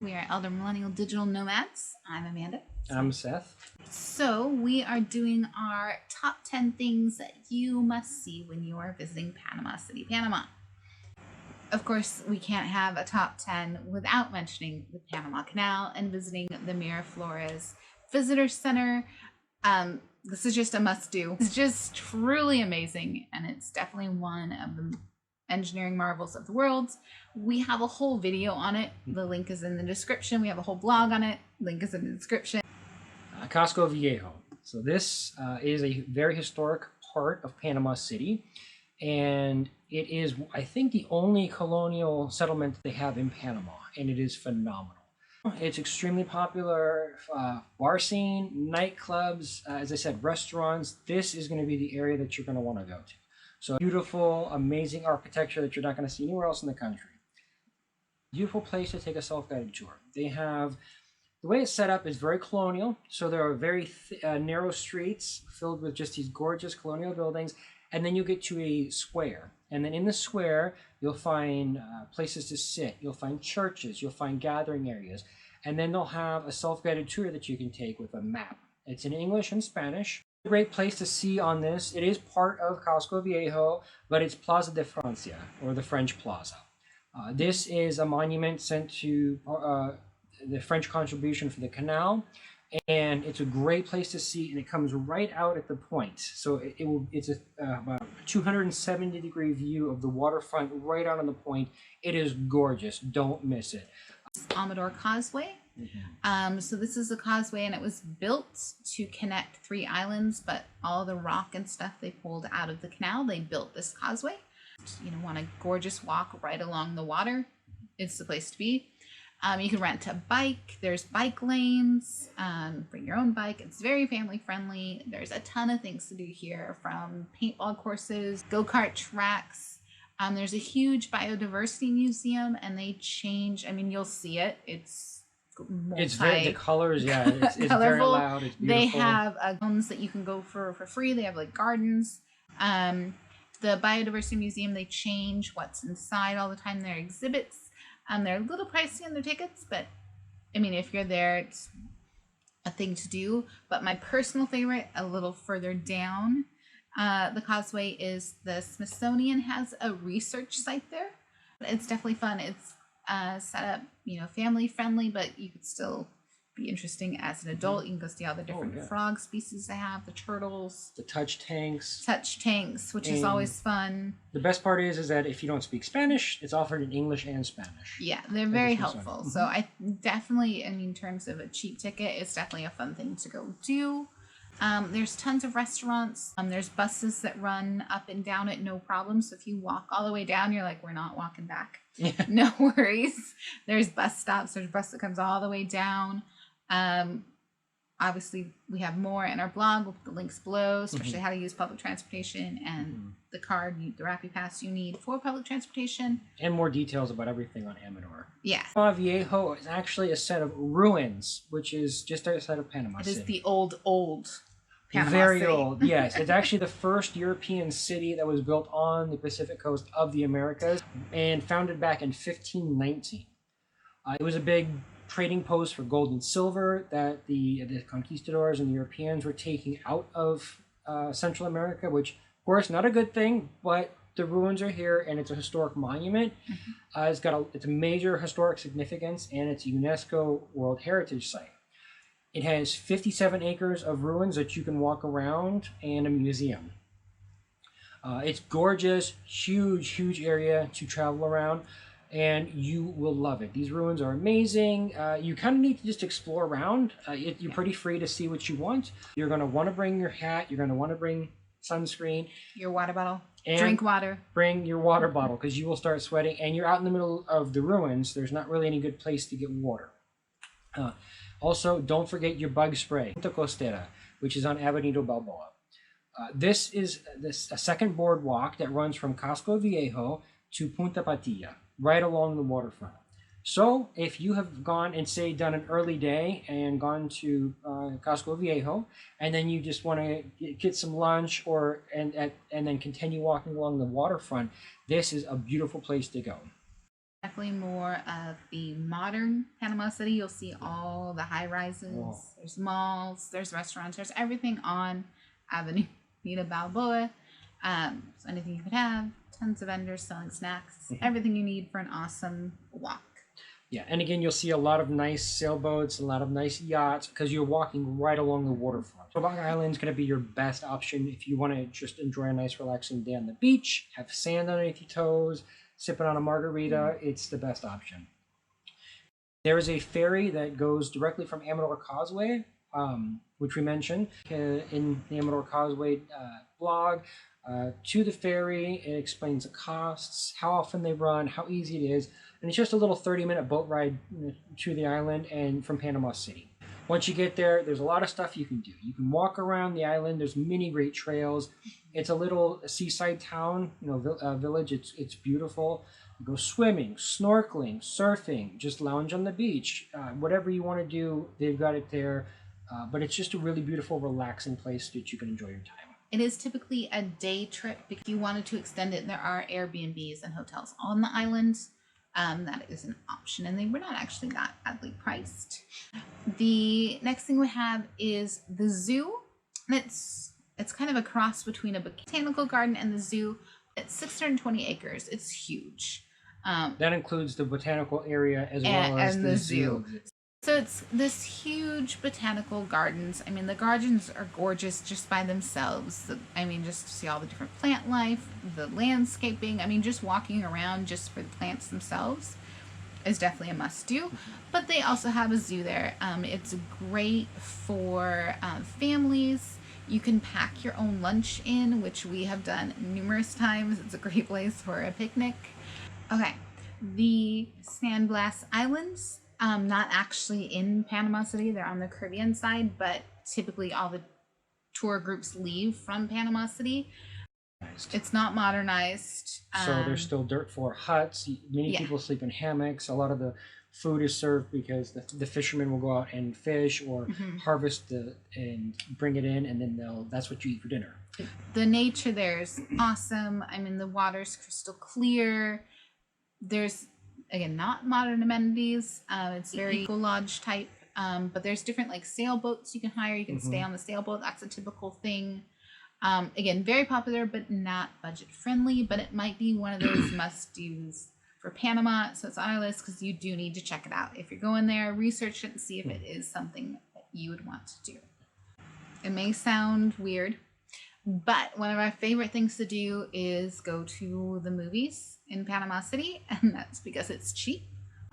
We are Elder Millennial Digital Nomads. I'm Amanda. I'm Seth. So we are doing our top 10 things that you must see when you are visiting Panama City, Panama. Of course, we can't have a top 10 without mentioning the Panama Canal and visiting the Miraflores Visitor Center. This is just a must-do. It's just truly amazing, and it's definitely one of the engineering marvels of the world. We have a whole video on it. The link is in the description. We have a whole blog on it. Link is in the description. Casco Viejo. So this is a very historic part of Panama City, and it is, I think, the only colonial settlement they have in Panama, and it is phenomenal. It's extremely popular bar scene, nightclubs, as I said, restaurants. This is going to be the area that you're going to want to go to. So beautiful, amazing architecture that you're not going to see anywhere else in the country. Beautiful place to take a self-guided tour. They have, the way it's set up is very colonial. So there are very narrow streets filled with just these gorgeous colonial buildings. And then you get to a square. And then in the square, you'll find places to sit. You'll find churches. You'll find gathering areas. And then they'll have a self-guided tour that you can take with a map. It's in English and Spanish. A great place to see on this. It is part of Casco Viejo, but it's Plaza de Francia, or the French Plaza. This is a monument sent to the French contribution for the canal, and it's a great place to see, and it comes right out at the point. So it's about a 270-degree view of the waterfront right out on the point. It is gorgeous. Don't miss it. Amador Causeway. So this is a causeway, and it was built to connect 3 islands, but all the rock and stuff they pulled out of the canal, they built this causeway. You know, want a gorgeous walk right along the water, it's the place to be. You can rent a bike. There's bike lanes. Bring your own bike. It's very family friendly. There's a ton of things to do here, from paintball courses, go-kart tracks. There's a huge Biodiversity Museum, and they change. I mean, you'll see it. It's very, the colors, yeah, it's very loud. It's beautiful. They have gardens that you can go for free. They have like gardens. The Biodiversity Museum, they change what's inside all the time. Their exhibits. They're a little pricey on their tickets, but I mean, if you're there, it's a thing to do. But my personal favorite, a little further down the causeway, is the Smithsonian has a research site there. It's definitely fun. It's set up, you know, family friendly, but you could still be interesting as an adult. You can go see all the different frog species they have, the turtles, the touch tanks, which is always fun. The best part is that if you don't speak Spanish, it's offered in English and Spanish. Yeah, they're very helpful. So I definitely, I mean, in terms of a cheap ticket, it's definitely a fun thing to go do. There's tons of restaurants. There's buses that run up and down it, no problem. So if you walk all the way down, you're like, we're not walking back. Yeah. No worries. There's bus stops. There's a bus that comes all the way down. Obviously, we have more in our blog. We'll put the links below, especially how to use public transportation and the card, the Rappi Pass you need for public transportation. And more details about everything on Amador. Yeah. Panama Viejo is actually a set of ruins, which is just outside of Panama City. It is the old Panama Very City. old, yes. It's actually the first European city that was built on the Pacific coast of the Americas, and founded back in 1519. It was a big trading post for gold and silver that the conquistadors and the Europeans were taking out of Central America, which, of course, not a good thing, but the ruins are here, and it's a historic monument. It's a major historic significance, and it's a UNESCO World Heritage Site. It has 57 acres of ruins that you can walk around, and a museum. It's gorgeous, huge area to travel around, and you will love it. These ruins are amazing. You kind of need to just explore around. You're pretty free to see what you want. You're going to want to bring your hat. You're going to want to bring sunscreen. Your water bottle. Drink water. Bring your water bottle, because you will start sweating, and you're out in the middle of the ruins. There's not really any good place to get water. Also, don't forget your bug spray, Cinta Costera, which is on Avenida Balboa. This is a second boardwalk that runs from Casco Viejo to Punta Patilla, right along the waterfront. So if you have gone and, say, done an early day and gone to Casco Viejo, and then you just want to get some lunch and then continue walking along the waterfront, this is a beautiful place to go. Definitely more of the modern Panama City. You'll see all the high rises. Whoa. There's malls, there's restaurants, there's everything on Avenida Balboa. So anything you could have, tons of vendors selling snacks, everything you need for an awesome walk. Yeah, and again, you'll see a lot of nice sailboats, a lot of nice yachts, because you're walking right along the waterfront. Tobaga Island is going to be your best option if you want to just enjoy a nice relaxing day on the beach, have sand underneath your toes, sipping on a margarita. It's the best option. There is a ferry that goes directly from Amador Causeway, which we mentioned in the Amador Causeway blog, to the ferry. It explains the costs, how often they run, how easy it is, and it's just a little 30-minute boat ride to the island and from Panama City. Once you get there, there's a lot of stuff you can do. You can walk around the island. There's many great trails. It's a little seaside town, village. It's beautiful. You go swimming, snorkeling, surfing, just lounge on the beach. Whatever you want to do, they've got it there. But it's just a really beautiful, relaxing place that you can enjoy your time. It is typically a day trip. If you wanted to extend it, there are Airbnbs and hotels on the island. That is an option, and they were not actually that badly priced. The next thing we have is the zoo. And it's kind of a cross between a botanical garden and the zoo. It's 620 acres. It's huge. That includes the botanical area as well as the zoo. So it's this huge botanical gardens. I mean, the gardens are gorgeous just by themselves. Just to see all the different plant life, the landscaping. Just walking around just for the plants themselves is definitely a must-do. But they also have a zoo there. It's great for families. You can pack your own lunch in, which we have done numerous times. It's a great place for a picnic. Okay, the Blas Islands. Not actually in Panama City. They're on the Caribbean side, but typically all the tour groups leave from Panama City. It's not modernized. So there's still dirt floor huts. Many people sleep in hammocks. A lot of the food is served because the fishermen will go out and fish or harvest and bring it in, and then that's what you eat for dinner. The nature there is awesome. The water's crystal clear. There's, again, not modern amenities. It's very eco lodge type, but there's different sailboats you can hire. You can stay on the sailboat. That's a typical thing. Again, very popular, but not budget friendly. But it might be one of those must do's for Panama. So it's on our list because you do need to check it out. If you're going there, research it and see if it is something that you would want to do. It may sound weird, but one of our favorite things to do is go to the movies in Panama City, and that's because it's cheap.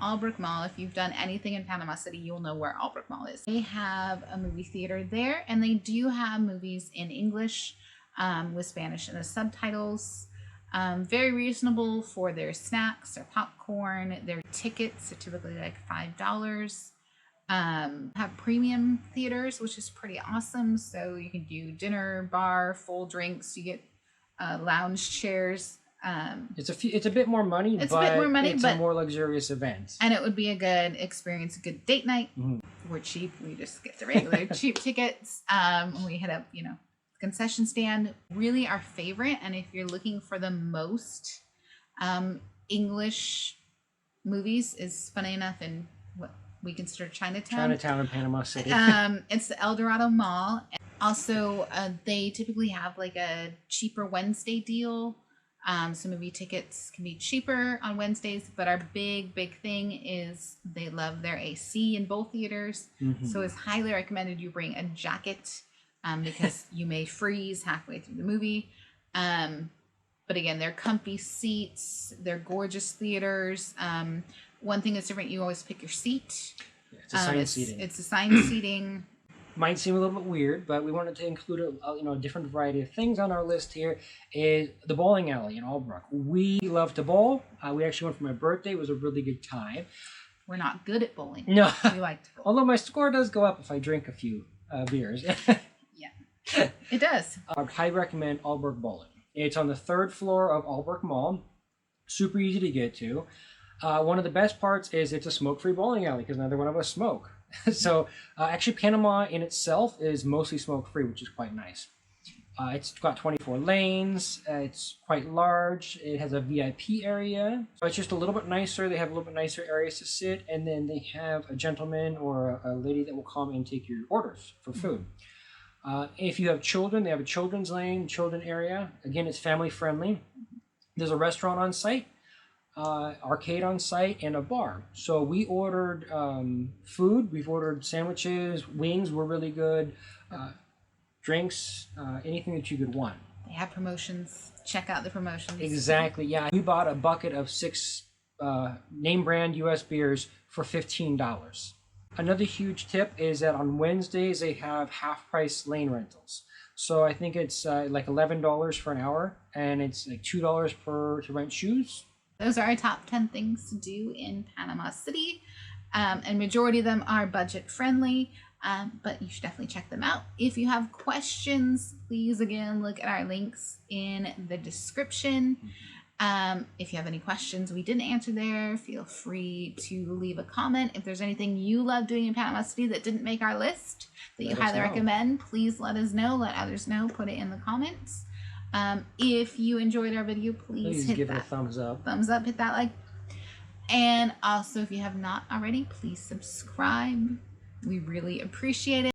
Albrook Mall, if you've done anything in Panama City, you'll know where Albrook Mall is. They have a movie theater there, and they do have movies in English with Spanish and the subtitles. Very reasonable for their snacks, their popcorn, their tickets are typically $5. Have premium theaters, which is pretty awesome. So you can do dinner, bar, full drinks. You get lounge chairs. It's a bit more money, it's a more luxurious event. And it would be a good experience, a good date night. We're cheap. We just get the regular cheap tickets. We hit up, concession stand. Really our favorite. And if you're looking for the most English movies, is funny enough in what we consider Chinatown in Panama City. It's the El Dorado Mall. Also, they typically have a cheaper Wednesday deal. So movie tickets can be cheaper on Wednesdays, but our big thing is they love their AC in both theaters. So it's highly recommended you bring a jacket because you may freeze halfway through the movie. But again, they're comfy seats. They're gorgeous theaters. One thing that's different, you always pick your seat. It's assigned seating. It's assigned seating. Might seem a little bit weird, but we wanted to include a different variety of things on our list here. Is the bowling alley in Albrook. We love to bowl. We actually went for my birthday. It was a really good time. We're not good at bowling. No, we like to bowl. Although my score does go up if I drink a few beers. Yeah, it does. I would highly recommend Albrook Bowling. It's on the 3rd floor of Albrook Mall. Super easy to get to. One of the best parts is it's a smoke-free bowling alley because neither one of us smoke. So actually Panama in itself is mostly smoke-free, which is quite nice. It's got 24 lanes. It's quite large. It has a VIP area. So it's just a little bit nicer. They have a little bit nicer areas to sit. And then they have a gentleman or a lady that will come and take your orders for food. If you have children, they have a children's lane, children area. Again, it's family friendly. There's a restaurant on site, arcade on site, and a bar. So we ordered food. We've ordered sandwiches. Wings were really good. Drinks, anything that you could want. They have promotions. Check out the promotions. Exactly, yeah. We bought a bucket of 6 name brand US beers for $15. Another huge tip is that on Wednesdays they have half price lane rentals. So I think it's like $11 for an hour, and it's like $2 to rent shoes. Those are our top 10 things to do in Panama City. And majority of them are budget friendly. But you should definitely check them out. If you have questions, please again look at our links in the description. If you have any questions we didn't answer there, feel free to leave a comment. If there's anything you love doing in Panama City that didn't make our list that you highly recommend, please let us know. Let others know. Put it in the comments. If you enjoyed our video, please hit give that it a thumbs up. Thumbs up, hit that like. And also, if you have not already, please subscribe. We really appreciate it.